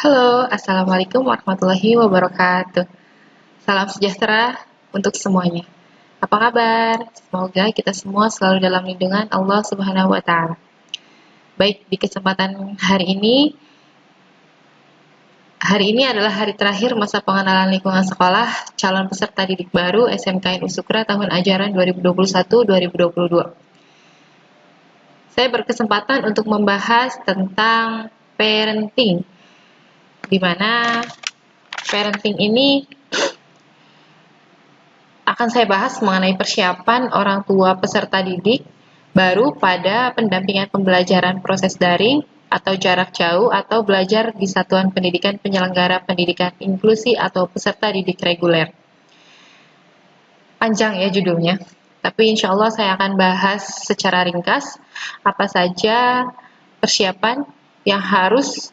Halo, Assalamualaikum warahmatullahi wabarakatuh. Salam sejahtera untuk semuanya. Apa kabar? Semoga kita semua selalu dalam lindungan Allah Subhanahu wa Ta'ala. Baik, di kesempatan hari ini adalah hari terakhir masa pengenalan lingkungan sekolah calon peserta didik baru SMKN Usukra tahun ajaran 2021-2022. Saya berkesempatan untuk membahas tentang parenting, di mana parenting ini akan saya bahas mengenai persiapan orang tua peserta didik baru pada pendampingan pembelajaran proses daring atau jarak jauh atau belajar di satuan pendidikan penyelenggara pendidikan inklusi atau peserta didik reguler. Panjang ya judulnya, tapi insya Allah saya akan bahas secara ringkas apa saja persiapan yang harus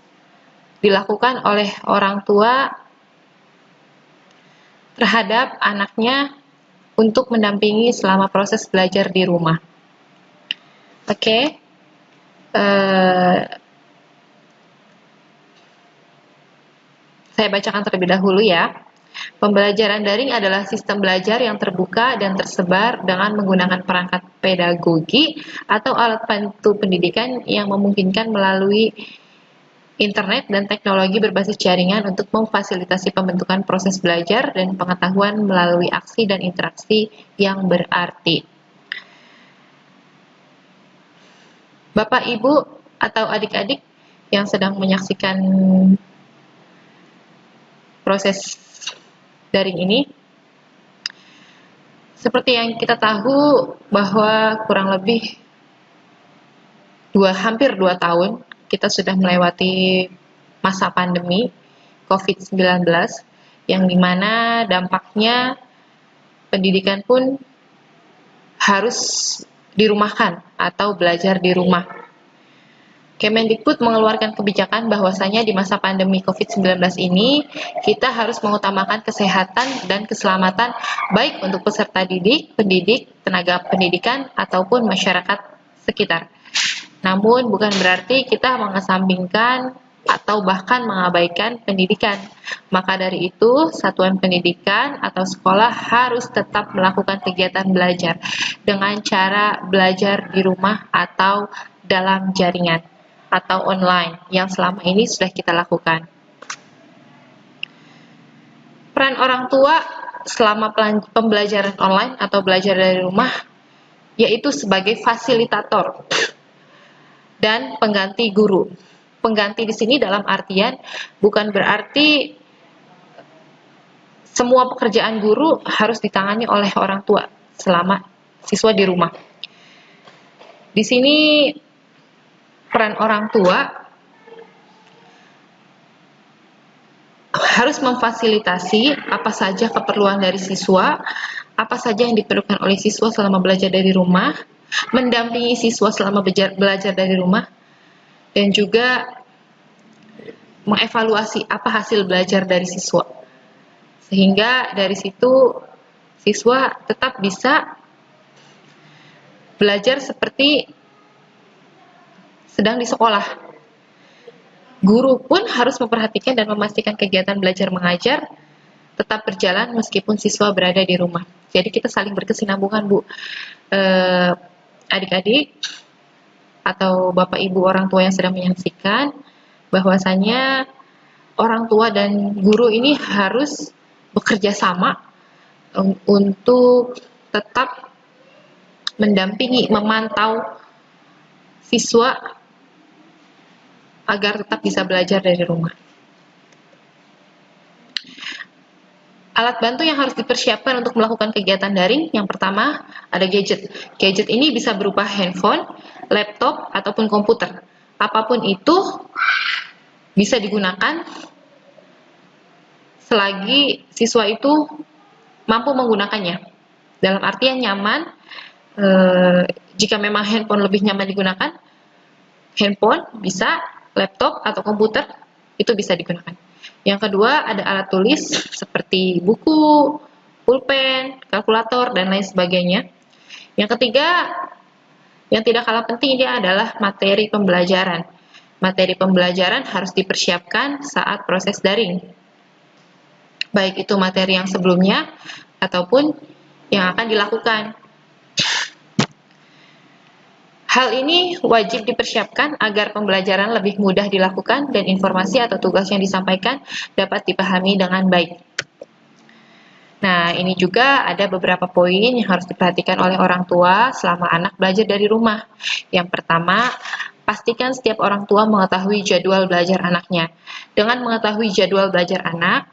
dilakukan oleh orang tua terhadap anaknya untuk mendampingi selama proses belajar di rumah. Oke. Saya bacakan terlebih dahulu ya. Pembelajaran daring adalah sistem belajar yang terbuka dan tersebar dengan menggunakan perangkat pedagogi atau alat bantu pendidikan yang memungkinkan melalui internet dan teknologi berbasis jaringan untuk memfasilitasi pembentukan proses belajar dan pengetahuan melalui aksi dan interaksi yang berarti. Bapak, Ibu, atau adik-adik yang sedang menyaksikan proses daring ini, seperti yang kita tahu bahwa kurang lebih hampir 2 tahun kita sudah melewati masa pandemi COVID-19 yang dimana dampaknya pendidikan pun harus dirumahkan atau belajar di rumah. Kemendikbud mengeluarkan kebijakan bahwasanya di masa pandemi COVID-19 ini kita harus mengutamakan kesehatan dan keselamatan baik untuk peserta didik, pendidik, tenaga pendidikan, ataupun masyarakat sekitar. Namun bukan berarti kita mengesampingkan atau bahkan mengabaikan pendidikan. Maka dari itu, satuan pendidikan atau sekolah harus tetap melakukan kegiatan belajar dengan cara belajar di rumah atau dalam jaringan atau online yang selama ini sudah kita lakukan. Peran orang tua selama pembelajaran online atau belajar dari rumah yaitu sebagai fasilitator dan pengganti guru. Pengganti di sini dalam artian bukan berarti semua pekerjaan guru harus ditangani oleh orang tua selama siswa di rumah. Di sini peran orang tua harus memfasilitasi apa saja keperluan dari siswa, apa saja yang diperlukan oleh siswa selama belajar dari rumah, mendampingi siswa selama belajar dari rumah, dan juga mengevaluasi apa hasil belajar dari siswa. Sehingga dari situ siswa tetap bisa belajar seperti sedang di sekolah. Guru pun harus memperhatikan dan memastikan kegiatan belajar mengajar tetap berjalan meskipun siswa berada di rumah. Jadi kita saling berkesinambungan, Bu. Adik-adik atau Bapak Ibu orang tua yang sedang menyaksikan, bahwasanya orang tua dan guru ini harus bekerja sama untuk tetap mendampingi, memantau siswa agar tetap bisa belajar dari rumah. Alat bantu yang harus dipersiapkan untuk melakukan kegiatan daring, yang pertama ada gadget. Gadget ini bisa berupa handphone, laptop, ataupun komputer. Apapun itu bisa digunakan selagi siswa itu mampu menggunakannya. Dalam artian nyaman, jika memang handphone lebih nyaman digunakan, handphone bisa, laptop atau komputer itu bisa digunakan. Yang kedua ada alat tulis seperti buku, pulpen, kalkulator, dan lain sebagainya. Yang ketiga, yang tidak kalah penting dia adalah materi pembelajaran. materi pembelajaran harus dipersiapkan saat proses daring, baik itu materi yang sebelumnya ataupun yang akan dilakukan. Hal ini wajib dipersiapkan agar pembelajaran lebih mudah dilakukan dan informasi atau tugas yang disampaikan dapat dipahami dengan baik. Nah, ini juga ada beberapa poin yang harus diperhatikan oleh orang tua selama anak belajar dari rumah. Yang pertama, pastikan setiap orang tua mengetahui jadwal belajar anaknya. Dengan mengetahui jadwal belajar anak,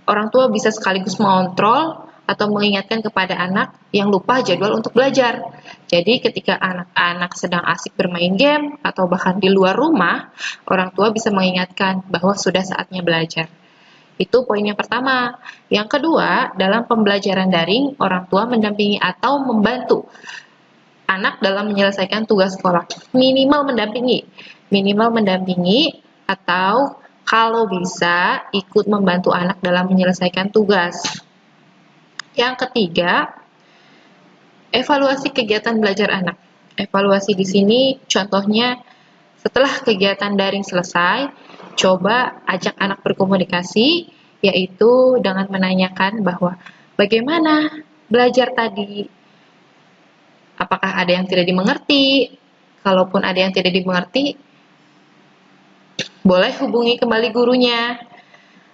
orang tua bisa sekaligus mengontrol atau mengingatkan kepada anak yang lupa jadwal untuk belajar. Jadi ketika anak-anak sedang asik bermain game atau bahkan di luar rumah, orang tua bisa mengingatkan bahwa sudah saatnya belajar. Itu poin yang pertama. Yang kedua, dalam pembelajaran daring, orang tua mendampingi atau membantu anak dalam menyelesaikan tugas sekolah. Minimal mendampingi atau kalau bisa ikut membantu anak dalam menyelesaikan tugas. Yang ketiga, evaluasi kegiatan belajar anak. Evaluasi di sini contohnya setelah kegiatan daring selesai, coba ajak anak berkomunikasi, yaitu dengan menanyakan bahwa bagaimana belajar tadi, apakah ada yang tidak dimengerti, kalaupun ada yang tidak dimengerti, boleh hubungi kembali gurunya,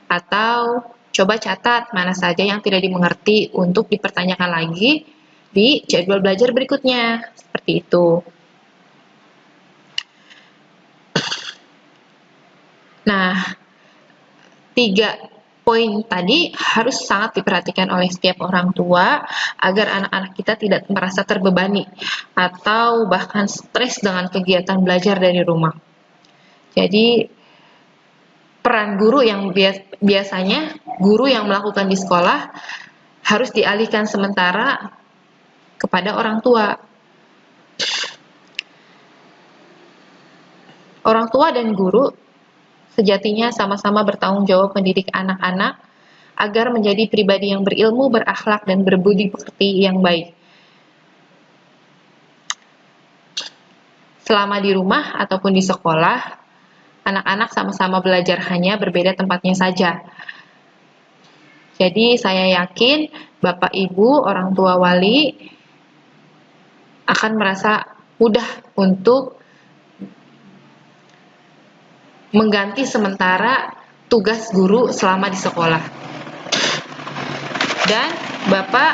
atau coba catat mana saja yang tidak dimengerti untuk dipertanyakan lagi di jadwal belajar berikutnya, seperti itu. Nah, 3 poin tadi harus sangat diperhatikan oleh setiap orang tua agar anak-anak kita tidak merasa terbebani atau bahkan stres dengan kegiatan belajar dari rumah. Jadi, peran guru yang biasanya guru yang melakukan di sekolah harus dialihkan sementara kepada orang tua. Orang tua dan guru sejatinya sama-sama bertanggung jawab mendidik anak-anak agar menjadi pribadi yang berilmu, berakhlak, dan berbudi pekerti yang baik. Selama di rumah ataupun di sekolah, anak-anak sama-sama belajar, hanya berbeda tempatnya saja. Jadi saya yakin Bapak Ibu, orang tua wali akan merasa mudah untuk mengganti sementara tugas guru selama di sekolah. Dan Bapak,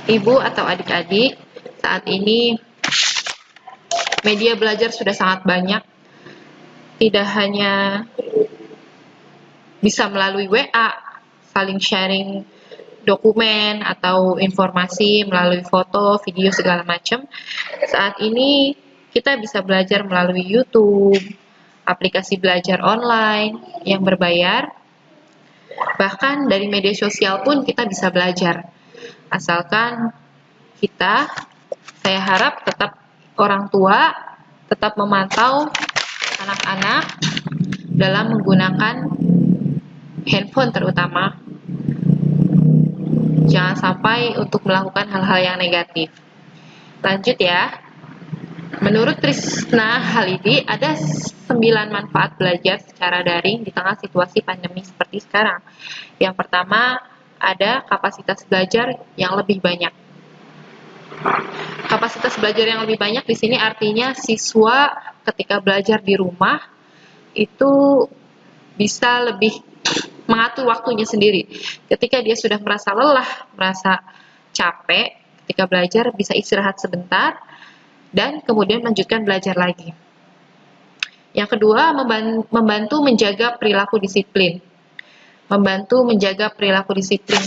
Ibu, atau adik-adik, saat ini media belajar sudah sangat banyak. Tidak hanya bisa melalui WA, saling sharing dokumen atau informasi melalui foto, video, segala macam. Saat ini kita bisa belajar melalui YouTube, aplikasi belajar online yang berbayar, bahkan dari media sosial pun kita bisa belajar. Asalkan saya harap tetap orang tua tetap memantau anak-anak dalam menggunakan handphone terutama. Jangan sampai untuk melakukan hal-hal yang negatif. Lanjut ya. Menurut Trisna Halidi, ada 9 manfaat belajar secara daring di tengah situasi pandemi seperti sekarang. Yang pertama, ada kapasitas belajar yang lebih banyak. Kapasitas belajar yang lebih banyak di sini artinya siswa ketika belajar di rumah itu bisa lebih mengatur waktunya sendiri. Ketika dia sudah merasa lelah, merasa capek, ketika belajar bisa istirahat sebentar, dan kemudian melanjutkan belajar lagi. Yang kedua, membantu menjaga perilaku disiplin. Membantu menjaga perilaku disiplin.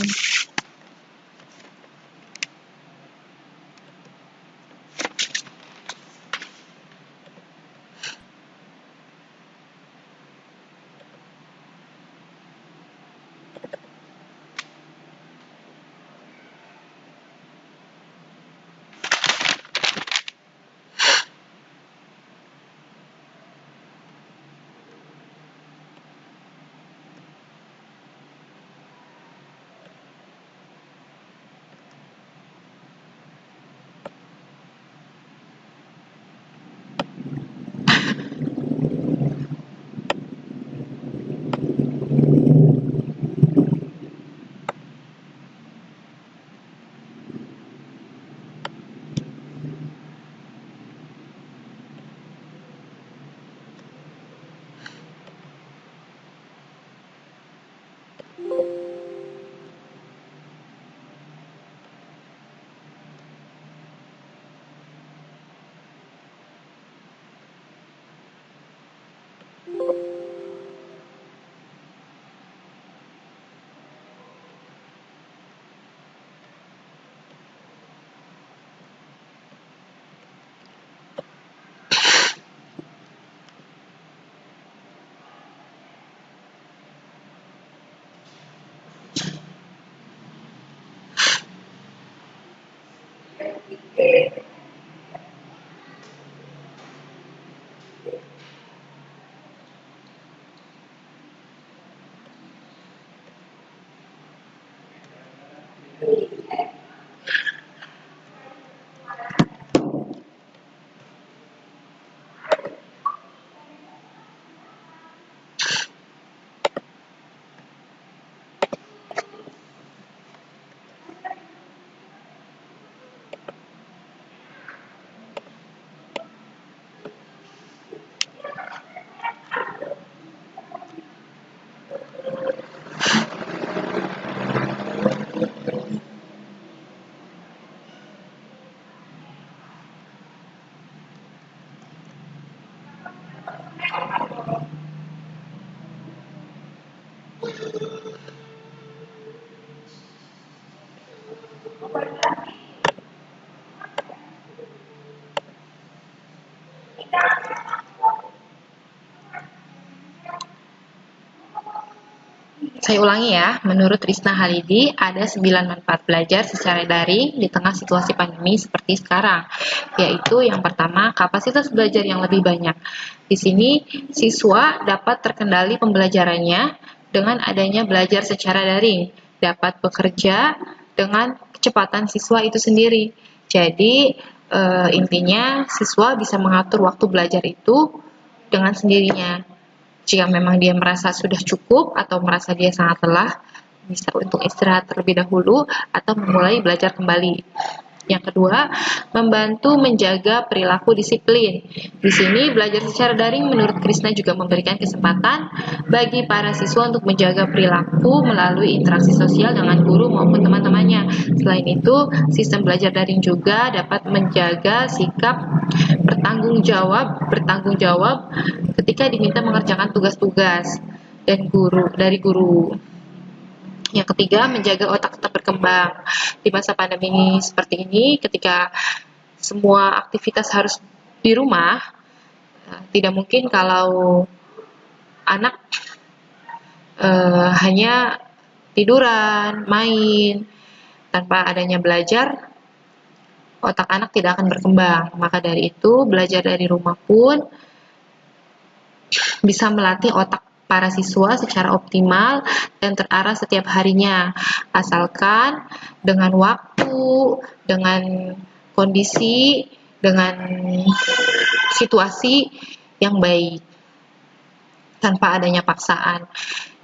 Saya ulangi ya, menurut Risna Halidi, ada 9 manfaat belajar secara daring di tengah situasi pandemi seperti sekarang, yaitu yang pertama, kapasitas belajar yang lebih banyak. Di sini, siswa dapat terkendali pembelajarannya dengan adanya belajar secara daring, dapat bekerja dengan kecepatan siswa itu sendiri. Jadi, intinya siswa bisa mengatur waktu belajar itu dengan sendirinya. Jika memang dia merasa sudah cukup atau merasa dia sangat lelah, bisa untuk istirahat terlebih dahulu atau memulai belajar kembali. Yang kedua, membantu menjaga perilaku disiplin. Di sini, belajar secara daring menurut Krisna juga memberikan kesempatan bagi para siswa untuk menjaga perilaku melalui interaksi sosial dengan guru maupun teman-temannya. Selain itu, sistem belajar daring juga dapat menjaga sikap bertanggung jawab ketika diminta mengerjakan tugas-tugas dari guru. Yang ketiga, menjaga otak tetap berkembang. Di masa pandemi seperti ini, ketika semua aktivitas harus di rumah, tidak mungkin kalau anak hanya tiduran, main, tanpa adanya belajar, otak anak tidak akan berkembang. Maka dari itu, belajar dari rumah pun bisa melatih otak para siswa secara optimal dan terarah setiap harinya, asalkan dengan waktu, dengan kondisi, dengan situasi yang baik, tanpa adanya paksaan.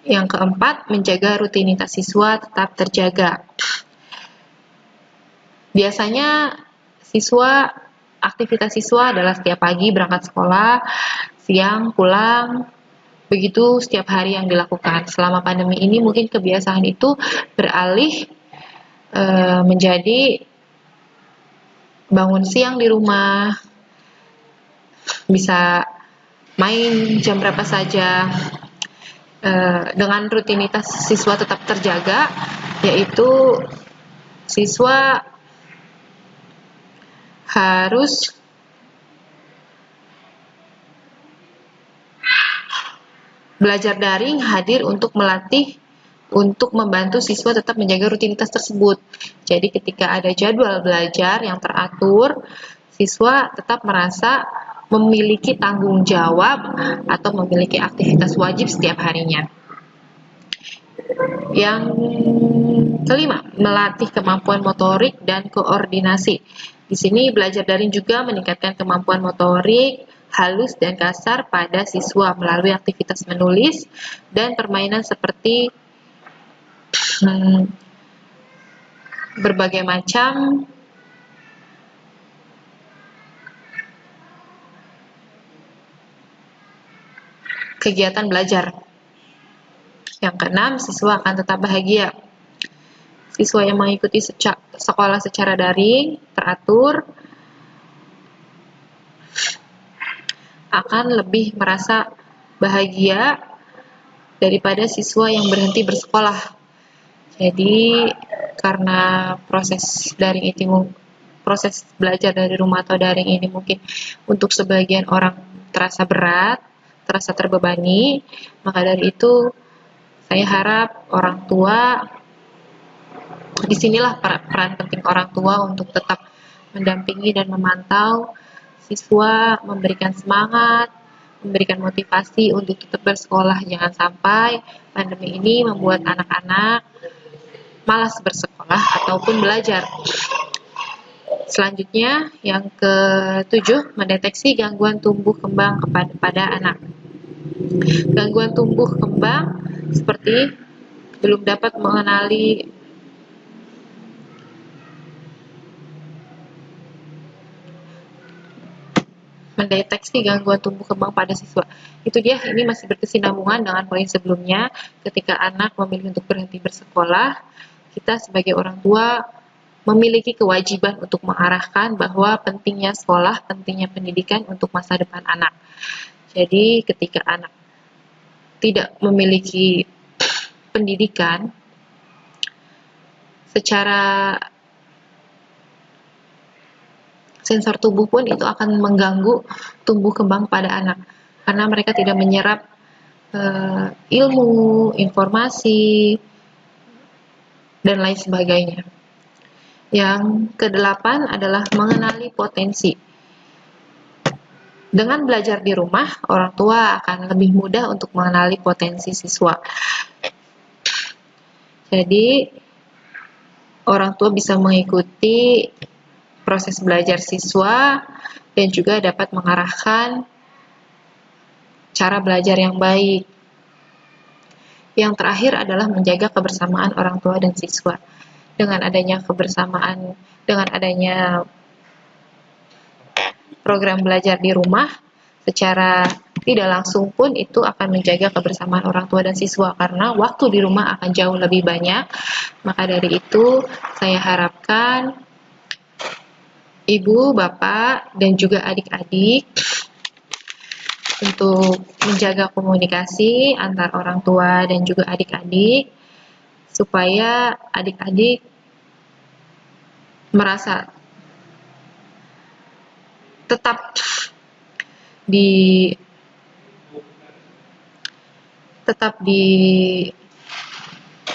Yang keempat, menjaga rutinitas siswa tetap terjaga. Biasanya aktivitas siswa adalah setiap pagi berangkat sekolah, siang pulang, begitu setiap hari yang dilakukan. Selama pandemi ini mungkin kebiasaan itu beralih menjadi bangun siang di rumah, bisa main jam berapa saja, dengan rutinitas siswa tetap terjaga, yaitu siswa harus belajar daring hadir untuk membantu siswa tetap menjaga rutinitas tersebut. Jadi ketika ada jadwal belajar yang teratur, siswa tetap merasa memiliki tanggung jawab atau memiliki aktivitas wajib setiap harinya. Yang kelima, melatih kemampuan motorik dan koordinasi. Di sini belajar daring juga meningkatkan kemampuan motorik halus dan kasar pada siswa melalui aktivitas menulis dan permainan seperti berbagai macam kegiatan belajar. Yang keenam, siswa akan tetap bahagia. Siswa yang mengikuti sekolah secara daring, teratur, akan lebih merasa bahagia daripada siswa yang berhenti bersekolah. Jadi karena proses belajar dari rumah atau daring ini mungkin untuk sebagian orang terasa berat, terasa terbebani, maka dari itu saya harap orang tua, disinilah peran penting orang tua untuk tetap mendampingi dan memantau siswa, memberikan semangat, memberikan motivasi untuk tetap bersekolah. Jangan sampai pandemi ini membuat anak-anak malas bersekolah ataupun belajar. Selanjutnya, yang ke-7, mendeteksi gangguan tumbuh kembang pada anak. Gangguan tumbuh kembang seperti belum dapat mengenali mendeteksi gangguan tumbuh kembang pada siswa. Itu dia, ini masih berkesinambungan dengan poin sebelumnya. Ketika anak memilih untuk berhenti bersekolah, kita sebagai orang tua memiliki kewajiban untuk mengarahkan bahwa pentingnya sekolah, pentingnya pendidikan untuk masa depan anak. Jadi ketika anak tidak memiliki pendidikan, secara sensor tubuh pun itu akan mengganggu tumbuh kembang pada anak, karena mereka tidak menyerap ilmu, informasi, dan lain sebagainya. Yang ke-8 adalah mengenali potensi. Dengan belajar di rumah, orang tua akan lebih mudah untuk mengenali potensi siswa. Jadi, orang tua bisa mengikuti proses belajar siswa dan juga dapat mengarahkan cara belajar yang baik. Yang terakhir adalah menjaga kebersamaan orang tua dan siswa. Dengan adanya program belajar di rumah, secara tidak langsung pun itu akan menjaga kebersamaan orang tua dan siswa, karena waktu di rumah akan jauh lebih banyak. Maka dari itu, saya harapkan ibu, bapak, dan juga adik-adik untuk menjaga komunikasi antar orang tua dan juga adik-adik, supaya adik-adik merasa tetap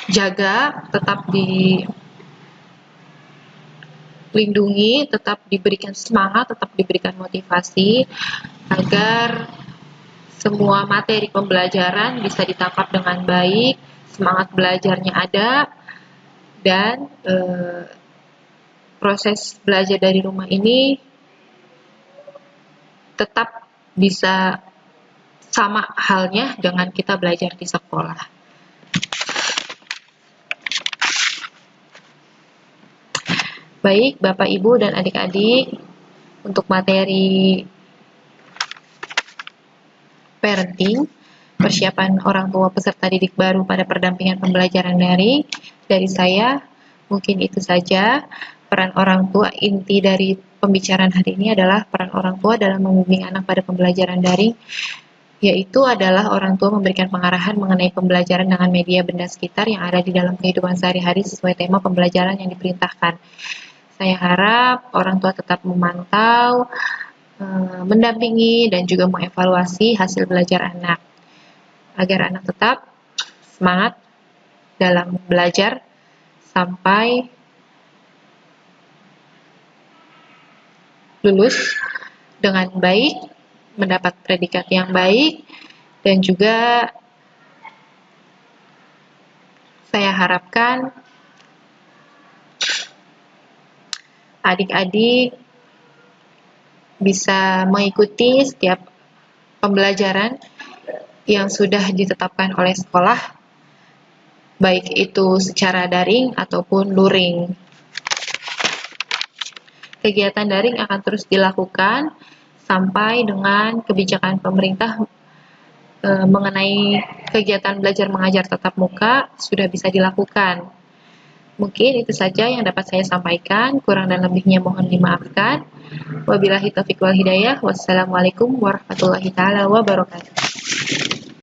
dijaga, tetap dilindungi, tetap diberikan semangat, tetap diberikan motivasi, agar semua materi pembelajaran bisa ditangkap dengan baik, semangat belajarnya ada, dan proses belajar dari rumah ini tetap bisa sama halnya dengan kita belajar di sekolah. Baik, Bapak, Ibu, dan adik-adik, untuk materi parenting, persiapan orang tua peserta didik baru pada pendampingan pembelajaran daring, dari saya, mungkin itu saja. Peran orang tua, inti dari pembicaraan hari ini adalah peran orang tua dalam membimbing anak pada pembelajaran daring, yaitu adalah orang tua memberikan pengarahan mengenai pembelajaran dengan media benda sekitar yang ada di dalam kehidupan sehari-hari sesuai tema pembelajaran yang diperintahkan. Saya harap orang tua tetap memantau, mendampingi, dan juga mengevaluasi hasil belajar anak, agar anak tetap semangat dalam belajar sampai lulus dengan baik, mendapat predikat yang baik, dan juga saya harapkan adik-adik bisa mengikuti setiap pembelajaran yang sudah ditetapkan oleh sekolah, baik itu secara daring ataupun luring. Kegiatan daring akan terus dilakukan sampai dengan kebijakan pemerintah mengenai kegiatan belajar mengajar tatap muka sudah bisa dilakukan. Mungkin itu saja yang dapat saya sampaikan, kurang dan lebihnya mohon dimaafkan. Wabillahi taufiq wal hidayah. Wassalamualaikum warahmatullahi taala wabarakatuh.